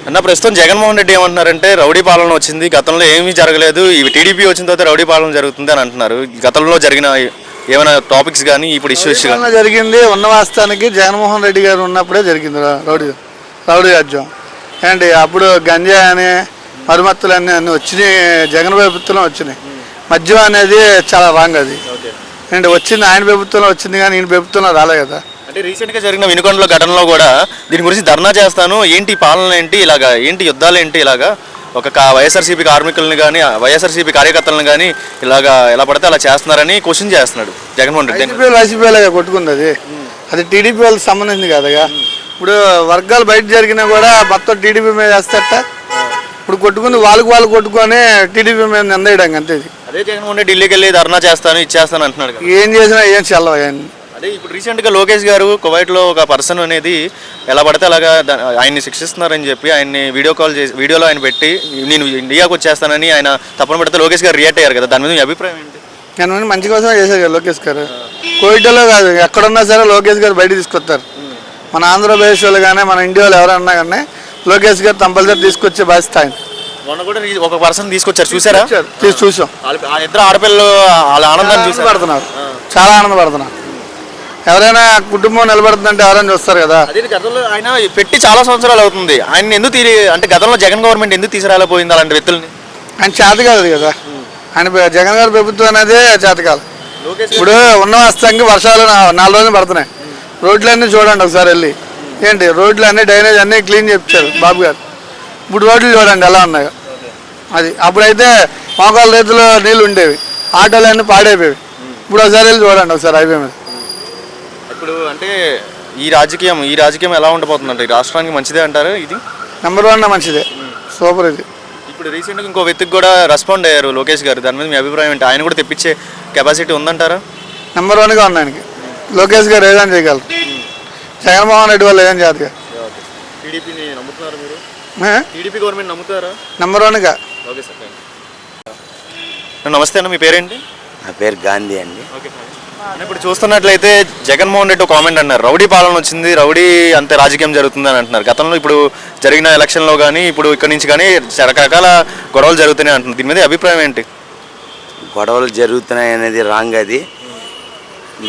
అన్న ప్రస్తుతం జగన్మోహన్ రెడ్డి ఏమంటున్నారంటే రౌడీ పాలన వచ్చింది, గతంలో ఏమీ జరగలేదు, ఇవి టీడీపీ వచ్చిన తర్వాత రౌడీ పాలన జరుగుతుంది అని అంటున్నారు. గతంలో జరిగిన ఏమైనా టాపిక్స్ కానీ ఇప్పుడు ఇష్యూస్ కానీ జరిగింది ఉన్న వాస్తవానికి జగన్మోహన్ రెడ్డి గారు ఉన్నప్పుడే జరిగింది రౌడీ రాజ్యం. ఏంటి అప్పుడు గంజా అని మరుమత్తులు అన్నీ వచ్చినాయి, జగన్ ప్రభుత్వంలో వచ్చినాయి. మద్యం అనేది చాలా రాంగ్ అది. ఏంటి వచ్చింది ఆయన ప్రభుత్వంలో వచ్చింది కానీ ఈయన ప్రభుత్వంలో రాలే కదా. అంటే రీసెంట్గా జరిగిన వినుకొండలో ఘటనలో కూడా దీని గురించి ధర్నా చేస్తాను, ఏంటి పాలన ఏంటి ఇలాగా, ఏంటి యుద్ధాలు ఏంటి ఇలాగా, ఒక వైఎస్ఆర్సీపీ కార్మికులను కానీ వైఎస్ఆర్సీపీ కార్యకర్తలను కానీ ఇలాగా ఎలా పడితే అలా చేస్తున్నారని క్వశ్చన్ చేస్తున్నాడు జగన్మోహన్ రెడ్డి. వైసీపీలాగా కొట్టుకుంది అది టీడీపీ వాళ్ళకి సంబంధించింది కదగా. ఇప్పుడు వర్గాలు బయట జరిగినా కూడా మొత్తం టీడీపీ మీద వేస్తట. ఇప్పుడు కొట్టుకుంది వాళ్ళు కొట్టుకొని టీడీపీ మీద నిందేయడం అంతే. అదే జగన్మోహన్ రెడ్డి ఢిల్లీకి వెళ్ళి ధర్నా చేస్తాను ఇచ్చేస్తాను అంటున్నాడు. ఏం చేసినా ఏం చల్లవ. అదే ఇప్పుడు రీసెంట్గా లోకేష్ గారు కువైట్లో ఒక పర్సన్ అనేది ఎలా పడితే అలాగా ఆయన్ని శిక్షిస్తున్నారని చెప్పి ఆయన్ని వీడియోలో ఆయన పెట్టి నేను ఇండియాకి వచ్చేస్తానని ఆయన తప్పన పెడితే లోకేష్ గారు రియాక్ట్ అయ్యారు కదా, దాని మీద మీ అభిప్రాయం ఏంటి? నేను మంచి కోసమే చేశారు కదా లోకేష్ గారు. కోవిడ్లో కాదు ఎక్కడున్నా సరే లోకేష్ గారు బయట తీసుకొస్తారు. మన ఆంధ్రప్రదేశ్ వాళ్ళు కానీ మన ఇండియాలో ఎవరన్నా కానీ లోకేష్ గారు కంపల్సరీ తీసుకొచ్చే బాధ్యత ఆయన. మొన్న కూడా ఒక పర్సన్ తీసుకొచ్చారు, చూసారా? చూసాం. ఇద్దరు ఆడపిల్లలు వాళ్ళ ఆనందాన్ని పడుతున్నారు, చాలా ఆనందపడుతున్నారు. ఎవరైనా కుటుంబం నిలబడుతుందంటే ఎవరైనా చూస్తారు కదా. గతంలో ఆయన పెట్టి చాలా సంవత్సరాలు అవుతుంది, ఆయన ఎందుకు అంటే గతంలో జగన్ గవర్నమెంట్ ఎందుకు తీసుకురాలేకపోయింది అలాంటి వ్యక్తుల్ని? ఆయన చేత కాదు కదా, ఆయన జగన్ గారి ప్రభుత్వం అనేది చేత కాదు. ఇప్పుడు ఉన్న వాస్తవానికి వర్షాలు 4 రోజులు పడుతున్నాయి. రోడ్లన్నీ చూడండి ఒకసారి వెళ్ళి, ఏంటి రోడ్లు అన్నీ డ్రైనేజ్ అన్నీ క్లీన్ చేయించారు బాబు గారు. ఇప్పుడు రోడ్లు చూడండి ఎలా ఉన్నాయో. అది అప్పుడైతే మోకాళ్ళ రైతులు నీళ్ళు ఉండేవి, ఆటోలు అన్నీ పాడైపోయేవి. ఇప్పుడు ఒకసారి వెళ్ళి చూడండి ఒకసారి హైవే మీద. ఇప్పుడు అంటే ఈ రాజకీయం ఎలా ఉండబోతుందంటే ఈ రాష్ట్రానికి మంచిదే అంటారు? ఇది నెంబర్ 1 మంచిదే, సూపర్. ఇది ఇప్పుడు రీసెంట్గా ఇంకో వ్యక్తికి కూడా రెస్పాండ్ అయ్యారు లోకేష్ గారు, దాని మీద మీ అభిప్రాయం ఏంటి? ఆయన కూడా తెప్పించే కెపాసిటీ ఉందంటారా? నెంబర్ 1గా ఉంది ఆయనకి. లోకేష్ గారు ఏదైనా చేయగలరు, జగన్మోహన్ రెడ్డి వాళ్ళు ఏదైనా చేయదు. టీడీపీని నమ్ముతున్నారు మీరు? టీడీపీ గవర్నమెంట్ నమ్ముతారా? నెంబర్ 1గా. Okay sir. నమస్తే అన్న, మీ పేరేంటి? నా పేరు గాంధీ అండి. ఓకే. ఇప్పుడు చూస్తున్నట్లయితే జగన్మోహన్ రెడ్డి ఒక కామెంట్ అన్నారు, రౌడీ పాలన వచ్చింది, రౌడీ అంతే రాజకీయం జరుగుతుంది అని అంటున్నారు. గతంలో ఇప్పుడు జరిగిన ఎలక్షన్లో కానీ ఇప్పుడు ఇక్కడ నుంచి కానీ రకరకాల గొడవలు జరుగుతున్నాయి అంటున్నారు. దీని మీద అభిప్రాయం ఏంటి? గొడవలు జరుగుతున్నాయి అనేది రాంగ్. అది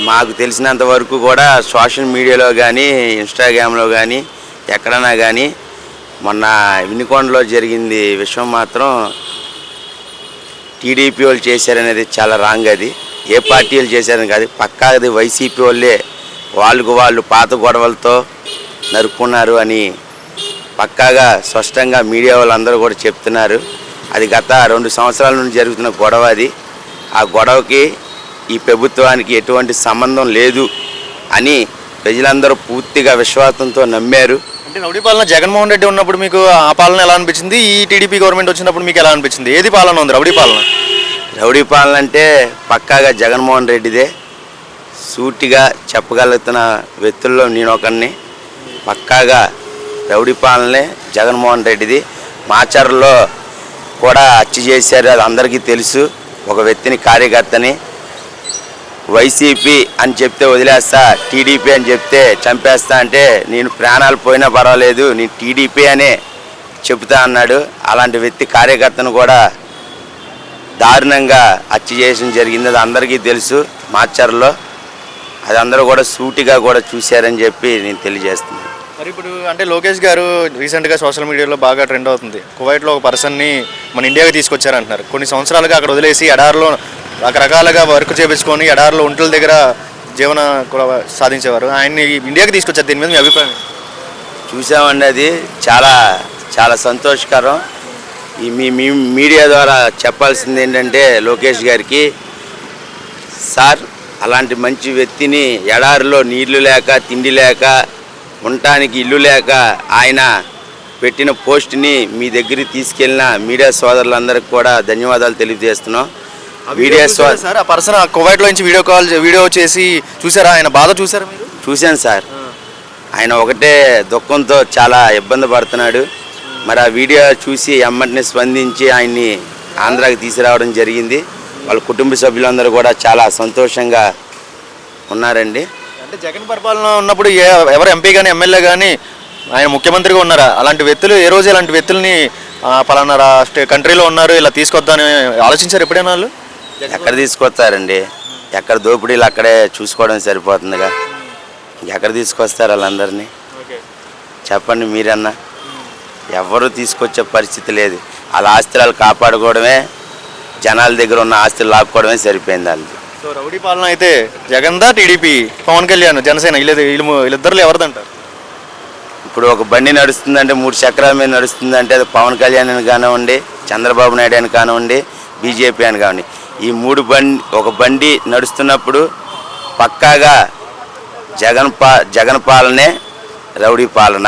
మాకు తెలిసినంత వరకు కూడా సోషల్ మీడియాలో కానీ ఇన్స్టాగ్రామ్లో కానీ ఎక్కడైనా కానీ మొన్న వినుకొండలో జరిగింది విషయం మాత్రం టీడీపీ వాళ్ళు చేశారనేది చాలా రాంగ్. అది ఏ పార్టీ వాళ్ళు చేశారని కాదు, పక్కాది వైసీపీ వాళ్ళే వాళ్ళు పాత గొడవలతో నరుక్కున్నారు అని పక్కాగా స్పష్టంగా మీడియా వాళ్ళందరూ కూడా చెప్తున్నారు. అది గత 2 సంవత్సరాల నుండి జరుగుతున్న గొడవ. అది ఆ గొడవకి ఈ ప్రభుత్వానికి ఎటువంటి సంబంధం లేదు అని ప్రజలందరూ పూర్తిగా విశ్వాసంతో నమ్మారు. అంటే రౌడీ పాలన జగన్మోహన్ రెడ్డి ఉన్నప్పుడు మీకు ఆ పాలన ఎలా అనిపించింది, ఈ టీడీపీ గవర్నమెంట్ వచ్చినప్పుడు మీకు ఎలా అనిపించింది? ఏది పాలన ఉంది రౌడీ పాలన? రౌడీ పాలన అంటే పక్కాగా జగన్మోహన్ రెడ్డిదే. సూటిగా చెప్పగలుగుతున్న వ్యక్తుల్లో నేను ఒకరిని. పక్కాగా రౌడీ పాలనే జగన్మోహన్ రెడ్డిది. మాచర్లో కూడా హత్య చేశారు, అది అందరికీ తెలుసు. ఒక వ్యక్తిని, కార్యకర్తని వైసీపీ అని చెప్తే వదిలేస్తా, టీడీపీ అని చెప్తే చంపేస్తా అంటే నేను ప్రాణాలు పోయినా పర్వాలేదు నేను టీడీపీ అనే చెబుతా అన్నాడు. అలాంటి వ్యక్తి కార్యకర్తను కూడా దారుణంగా హత్య చేయడం జరిగింది, అది అందరికీ తెలుసు. మాచర్లో అది అందరూ కూడా సూటిగా కూడా చూశారని చెప్పి నేను తెలియజేస్తున్నాను. మరి ఇప్పుడు అంటే లోకేష్ గారు రీసెంట్గా సోషల్ మీడియాలో బాగా ట్రెండ్ అవుతుంది, కువైట్లో ఒక పర్సన్ని మన ఇండియాకి తీసుకొచ్చారంటున్నారు. కొన్ని సంవత్సరాలుగా అక్కడ వదిలేసి ఎడారిలో రకరకాలుగా వర్క్ చేయించుకొని ఎడారిలో ఒంట్ల దగ్గర జీవన కూడా సాధించేవారు, ఆయన్ని ఇండియాకి తీసుకొచ్చారు. దీని మీద మీ అభిప్రాయం? చూసామండి, అది చాలా చాలా సంతోషకరం. మీ మీడియా ద్వారా చెప్పాల్సింది ఏంటంటే లోకేష్ గారికి, సార్ అలాంటి మంచి వ్యక్తిని ఎడారిలో నీళ్లు లేక తిండి లేక ఉండటానికి ఇల్లు లేక ఆయన పెట్టిన పోస్ట్ని మీ దగ్గరికి తీసుకెళ్ళిన మీడియా సోదరులందరికీ కూడా ధన్యవాదాలు తెలియజేస్తున్నాం. మీడియా సార్ ఆ పర్సన్ కువైట్లో నుంచి వీడియో చేసి చూసారా? ఆయన బాధ చూసారా మీరు? చూశాను సార్. ఆయన ఒకటే దుఃఖంతో చాలా ఇబ్బంది పడుతున్నాడు. మరి ఆ వీడియో చూసి ఎమ్మటిని స్పందించి ఆయన్ని ఆంధ్రాకి తీసుకురావడం జరిగింది. వాళ్ళ కుటుంబ సభ్యులందరూ కూడా చాలా సంతోషంగా ఉన్నారండి. అంటే జగన్ పరిపాలన ఉన్నప్పుడు ఎవరు ఎంపీ కానీ ఎమ్మెల్యే కానీ ఆయన ముఖ్యమంత్రిగా ఉన్నారా? అలాంటి వ్యక్తులు ఏ రోజు ఇలాంటి వ్యక్తుల్ని పలానా కంట్రీలో ఉన్నారు ఇలా తీసుకొద్దామని ఆలోచించారు ఎప్పుడైనా వాళ్ళు? ఎక్కడ తీసుకొస్తారండి? ఎక్కడ దోపిడీలు అక్కడే చూసుకోవడం సరిపోతుందిగా. ఎక్కడ తీసుకొస్తారు వాళ్ళందరినీ? చెప్పండి మీరన్నా. ఎవరు తీసుకొచ్చే పరిస్థితి లేదు. వాళ్ళ ఆస్తులు వాళ్ళు కాపాడుకోవడమే, జనాల దగ్గర ఉన్న ఆస్తులు లాక్కోవడమే సరిపోయింది వాళ్ళది. సో రౌడీ పాలన అయితే జగన్దా, టీడీపీ, పవన్ కళ్యాణ్, జనసేన వీళ్ళిద్దరు ఎవరిదంటారు? ఇప్పుడు ఒక బండి నడుస్తుందంటే 3 చక్రాల మీద నడుస్తుందంటే అది పవన్ కళ్యాణ్ అని కానివ్వండి, చంద్రబాబు నాయుడు అని కానివ్వండి, బీజేపీ అని కానివ్వండి, ఈ ఒక బండి నడుస్తున్నప్పుడు పక్కాగా జగన్ పాలనే రౌడీ పాలన.